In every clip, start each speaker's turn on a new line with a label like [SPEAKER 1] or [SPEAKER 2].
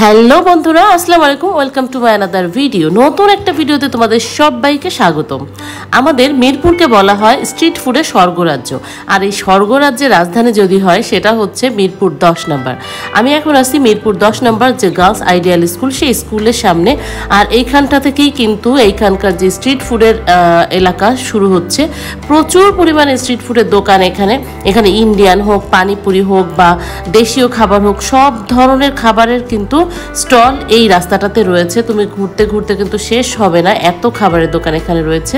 [SPEAKER 1] Hello বন্ধুরা, আসসালামু আলাইকুম। Welcome to my another video. নতুন একটা ভিডিওতে তোমাদের সবাইকে স্বাগতম। আমাদের মিরপুরকে বলা হয় স্ট্রিট ফুডের স্বর্গরাজ্য, আর এই স্বর্গরাজ্যের রাজধানী যদি হয় সেটা হচ্ছে মিরপুর 10 নম্বর। আমি এখন আছি মিরপুর 10 নম্বর যে গার্লস আইডিয়াল স্কুল, সেই স্কুলের সামনে। আর এইখানটা থেকেই কিন্তু এইখানকার যে স্ট্রিট ফুডের এলাকা শুরু হচ্ছে। প্রচুর পরিমাণে স্ট্রিট ফুডের দোকান এখানে ইন্ডিয়ান হোক, পানিপুরি হোক বা দেশীয় খাবার হোক, সব ধরনের খাবারের কিন্তু স্টল এই রাস্তাটাতে রয়েছে। তুমি ঘুরতে ঘুরতে কিন্তু শেষ হবে না, এত খাবারের দোকান এখানে রয়েছে।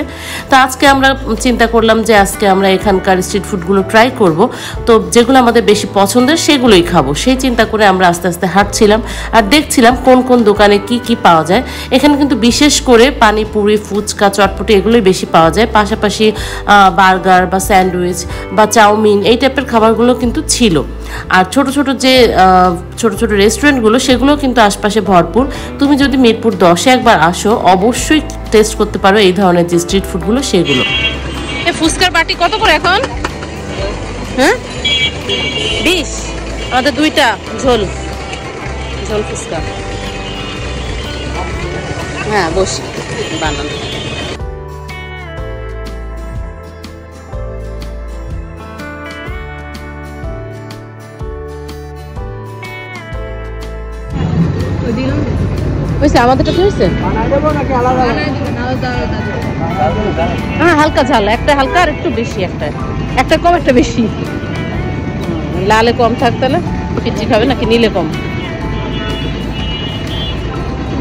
[SPEAKER 1] তো আজকে আমরা চিন্তা করলাম যে আজকে আমরা এখানকার স্ট্রিট ফুডগুলো ট্রাই করব। তো যেগুলো আমাদের বেশি পছন্দের সেগুলোই খাবো, সেই চিন্তা করে আমরা আস্তে আস্তে হাঁটছিলাম আর দেখছিলাম কোন কোন দোকানে কি কি পাওয়া যায়। এখানে কিন্তু বিশেষ করে পানিপুরি, ফুচকা, চটপটি এগুলোই বেশি পাওয়া যায়। পাশাপাশি বার্গার বা স্যান্ডউইচ বা চাউমিন এই টাইপের খাবারগুলো কিন্তু ছিল। আর ছোট ছোট রেস্টুরেন্টগুলো সেগুলো কিন্তু আশপাশে ভরপুর। তুমি যদি মিরপুর 10-এ একবার আসো অবশ্যই টেস্ট করতে পারো এই ধরনের যে স্ট্রিট ফুডগুলো সেগুলো। ফুচকার বাটি কত করে এখন? হ্যাঁ 20। আমাদের 2টা ঝোল ফুচকা। হ্যাঁ বসি বানানো। আমাদেরটা কি হয়েছে? হ্যাঁ হালকা ঝাল, একটা হালকা আর একটু বেশি, একটা কম একটা বেশি। লালে কম থাক, তাহলে পিচ্চি খাবে নাকি নীলে কম?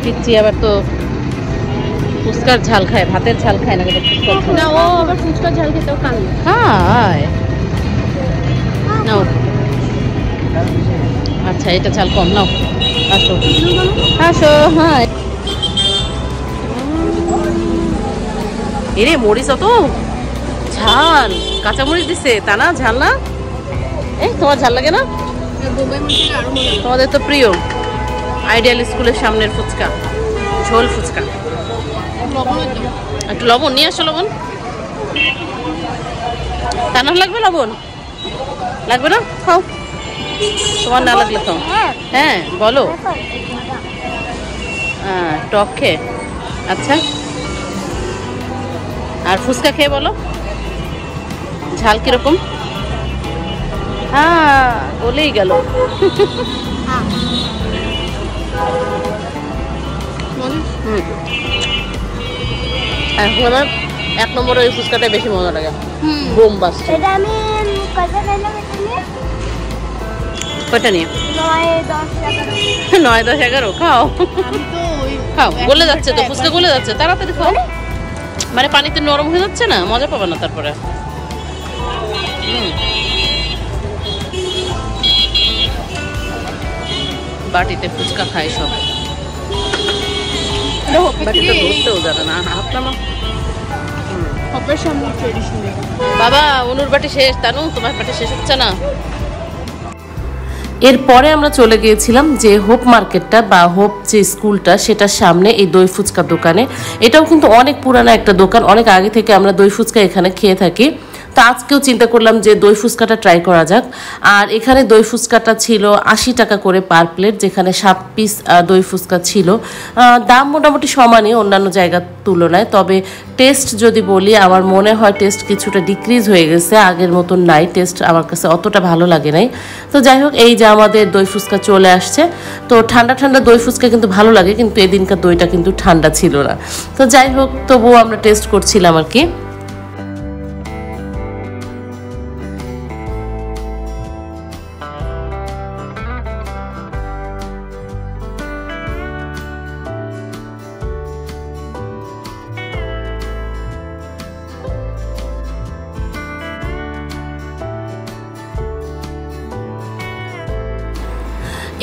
[SPEAKER 1] পিচ্চি আবার তো ফুচকার ঝাল খায়, ভাতের ঝাল খায় না। না ও আবার ফুচকার ঝাল খেতেও কাল খায়। নাও আচ্ছা, এটা ঝাল কম নাও। আসো আসো। হ্যাঁ এরে মরিচ অত ঝাল, কাঁচা মরিচ দিছে তা না ঝাল না? এই তোমার ঝাল লাগে না? তোমাদের তো প্রিয় আইডিয়াল স্কুলের সামনের ফুচকা, ঝোল ফুচকা। একটু লবণ নিয়ে আসো। লবণ তা না লাগবে? লবণ লাগবে না? খাও, তোমার না লাগলে খাও। হ্যাঁ বলো। হ্যাঁ টক খেয়ে। আচ্ছা আর ফুচকা খেয়ে বলো ঝাল কিরকম? হ্যাঁ বলেই গেল। এখন 1 নম্বরে ওই ফুচকাটা বেশি মজা লাগে। বোম বাসছে। কয়টা নিয়ে? 9, 10, 11। খাও খাও, গলে যাচ্ছে তো ফুচকা, গলে যাচ্ছে, তাড়াতাড়ি খাও। মানে পানিতে নরম হয়ে যাচ্ছে না, মজা পাবে না তারপরে। বাটিতে ফুচকা খায় সব, বাটিতে ধরতেও জানে না। বাবা অনুর বাটি শেষ, তানু তোমার বাটি শেষ হচ্ছে না। এরপরে আমরা চলে গিয়েছিলাম যে হোপ মার্কেটটা বা হোপ যে স্কুলটা সেটার সামনে এই দই ফুচকার দোকানে। এটাও কিন্তু অনেক পুরানো একটা দোকান, অনেক আগে থেকে আমরা দই ফুচকা এখানে খেয়ে থাকি। তো আজকেও চিন্তা করলাম যে দই ফুচকাটা ট্রাই করা যাক। আর এখানে দই ফুচকাটা ছিল 80 টাকা করে পার প্লেট, যেখানে 7 পিস দই ফুচকা ছিল। দাম মোটামুটি সমানই অন্যান্য জায়গার তুলনায়, তবে টেস্ট যদি বলি আমার মনে হয় টেস্ট কিছুটা ডিক্রিজ হয়ে গেছে, আগের মতন নাই। টেস্ট আমার কাছে অতটা ভালো লাগে নাই। তো যাই হোক, এই যে আমাদের দই ফুচকা চলে আসছে। তো ঠান্ডা ঠান্ডা দই ফুচকা কিন্তু ভালো লাগে, কিন্তু এদিনকার দইটা কিন্তু ঠান্ডা ছিল না। তো যাই হোক, তবুও আমরা টেস্ট করছিলাম আর কি।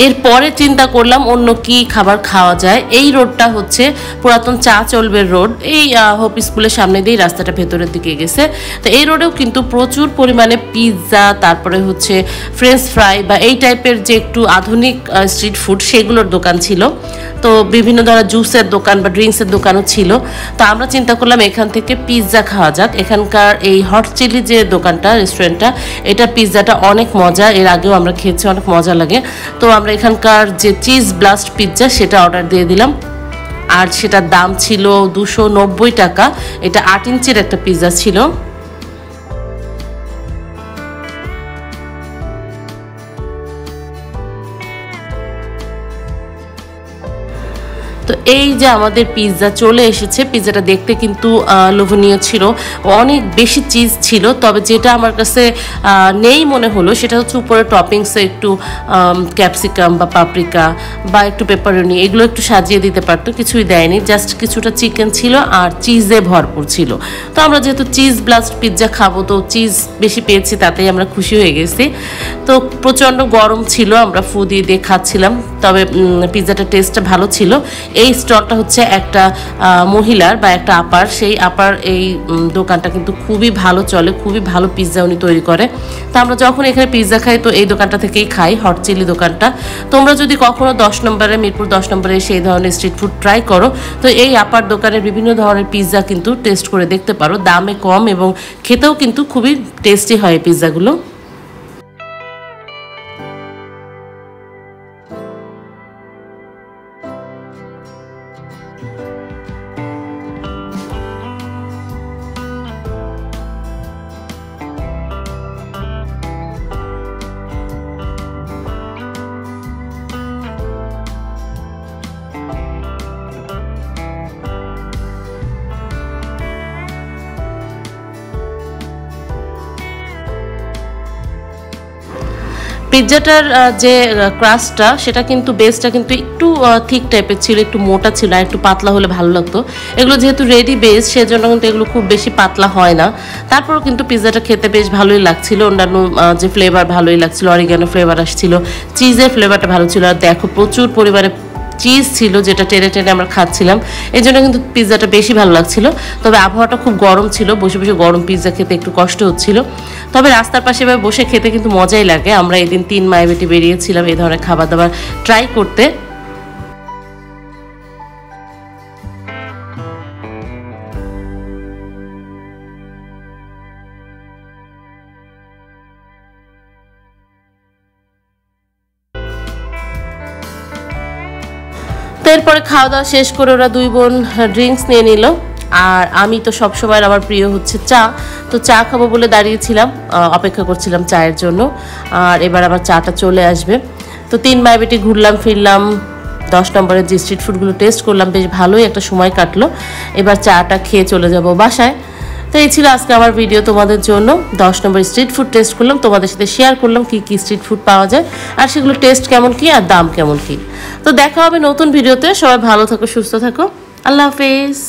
[SPEAKER 1] এরপরে চিন্তা করলাম অন্য কি খাবার খাওয়া যায়। এই রোডটা হচ্ছে পুরাতন চা চলবের রোড। এই হোপ স্কুলের সামনে দিয়ে রাস্তাটা ভেতরের দিকে গেছে। তো এই রোডেও কিন্তু প্রচুর পরিমাণে পিৎজা, তারপরে হচ্ছে ফ্রেঞ্চ ফ্রাই বা এই টাইপের যে একটু আধুনিক স্ট্রিট ফুড সেগুলোর দোকান ছিল। তো বিভিন্ন ধরনের জুসের দোকান বা ড্রিঙ্কসের দোকানও ছিল। তো আমরা চিন্তা করলাম এখান থেকে পিৎজা খাওয়া যাক। এখানকার এই হট চিলি যে দোকানটা, রেস্টুরেন্টটা, এটা পিৎজাটা অনেক মজা, এর আগেও আমরা খেয়েছি, অনেক মজা লাগে। তো আমরা এখানকার যে চিজ ব্লাস্ট পিৎজা সেটা অর্ডার দিয়ে দিলাম, আর সেটার দাম ছিল 290 টাকা। এটা 8 ইঞ্চির একটা পিৎজা ছিল। তো এই যে আমাদের পিৎজা চলে এসেছে। পিৎজাটা দেখতে কিন্তু লোভনীয় ছিল, অনেক বেশি চিজ ছিল। তবে যেটা আমার কাছে নেই মনে হলো সেটা হচ্ছে উপরে টপিংসে একটু ক্যাপসিকাম বা পাপরিকা বা একটু পেপারনি এগুলো একটু সাজিয়ে দিতে পারতো, কিছুই দেয়নি। জাস্ট কিছুটা চিকেন ছিল আর চিজে ভরপুর ছিল। তো আমরা যেহেতু চিজ ব্লাস্ট পিৎজা খাবো, তো চিজ বেশি পেয়েছি তাতেই আমরা খুশি হয়ে গেছি। তো প্রচণ্ড গরম ছিল, আমরা ফু দিয়ে দিয়ে খাচ্ছিলাম। তবে পিৎজাটার টেস্টটা ভালো ছিল। এই স্টলটা হচ্ছে একটা মহিলার বা একটা আপার, সেই আপার এই দোকানটা কিন্তু খুবই ভালো চলে, খুবই ভালো পিৎজা উনি তৈরি করে। তো আমরা যখন এখানে পিৎজা খাই তো এই দোকানটা থেকেই খাই, হট চিলি দোকানটা। তোমরা যদি কখনো 10 নম্বরে মিরপুর 10 নম্বরে সেই ধরনের স্ট্রিট ফুড ট্রাই করো, তো এই আপার দোকানের বিভিন্ন ধরনের পিৎজা কিন্তু টেস্ট করে দেখতে পারো। দামে কম এবং খেতেও কিন্তু খুবই টেস্টি হয় এই পিৎজাগুলো। পিৎজাটার যে ক্রাস্টটা সেটা কিন্তু বেসটা কিন্তু একটু থিক টাইপের ছিল, একটু মোটা ছিল, আর একটু পাতলা হলে ভালো লাগতো। এগুলো যেহেতু রেডি বেস সেজন্য কিন্তু এগুলো খুব বেশি পাতলা হয় না। তারপরও কিন্তু পিৎজাটা খেতে বেশ ভালোই লাগছিল। অন্যান্য যে ফ্লেভার ভালোই লাগছিল, অরিগানো ফ্লেভার আসছিল, চিজের ফ্লেভারটা ভালো ছিল। আর দেখো প্রচুর পরিমাণে চিজ ছিল যেটা টেনে টেনে আমরা খাচ্ছিলাম, এই জন্য কিন্তু পিৎজাটা বেশি ভালো লাগছিল। তবে আবহাওয়াটা খুব গরম ছিল, বসে বসে গরম পিৎজা খেতে একটু কষ্ট হচ্ছিল। তবে রাস্তার পাশে বসে খেতে কিন্তু মজাই লাগে। আমরা এদিন 3 মাইবেটি বেরিয়েছিলাম এই ধরনের খাবার দাবার ট্রাই করতে। তো এরপরে খাওয়া দাওয়া শেষ করে ওরা 2 বোন ড্রিঙ্কস নিয়ে নিল, আর আমি তো সবসময় আমার প্রিয় হচ্ছে চা। তো চা খাবো বলে দাঁড়িয়েছিলাম, অপেক্ষা করছিলাম চায়ের জন্য। আর এবার আবার চাটা চলে আসবে। তো 3 মাইবেটি ঘুরলাম ফিরলাম, 10 নম্বরের যে স্ট্রিট ফুডগুলো টেস্ট করলাম, বেশ ভালোই একটা সময় কাটলো। এবার চাটা খেয়ে চলে যাব বাসায়। তো এই ছিল আজকে আমার ভিডিও তোমাদের জন্য। 10 নম্বর স্ট্রিট ফুড টেস্ট করলাম, তোমাদের সাথে শেয়ার করলাম কি কি স্ট্রিট ফুড পাওয়া যায় আর সেগুলো টেস্ট কেমন কি আর দাম কেমন কি। তো দেখা হবে নতুন ভিডিওতে। সবাই ভালো থাকো, সুস্থ থাকো, আল্লাহ হাফেজ।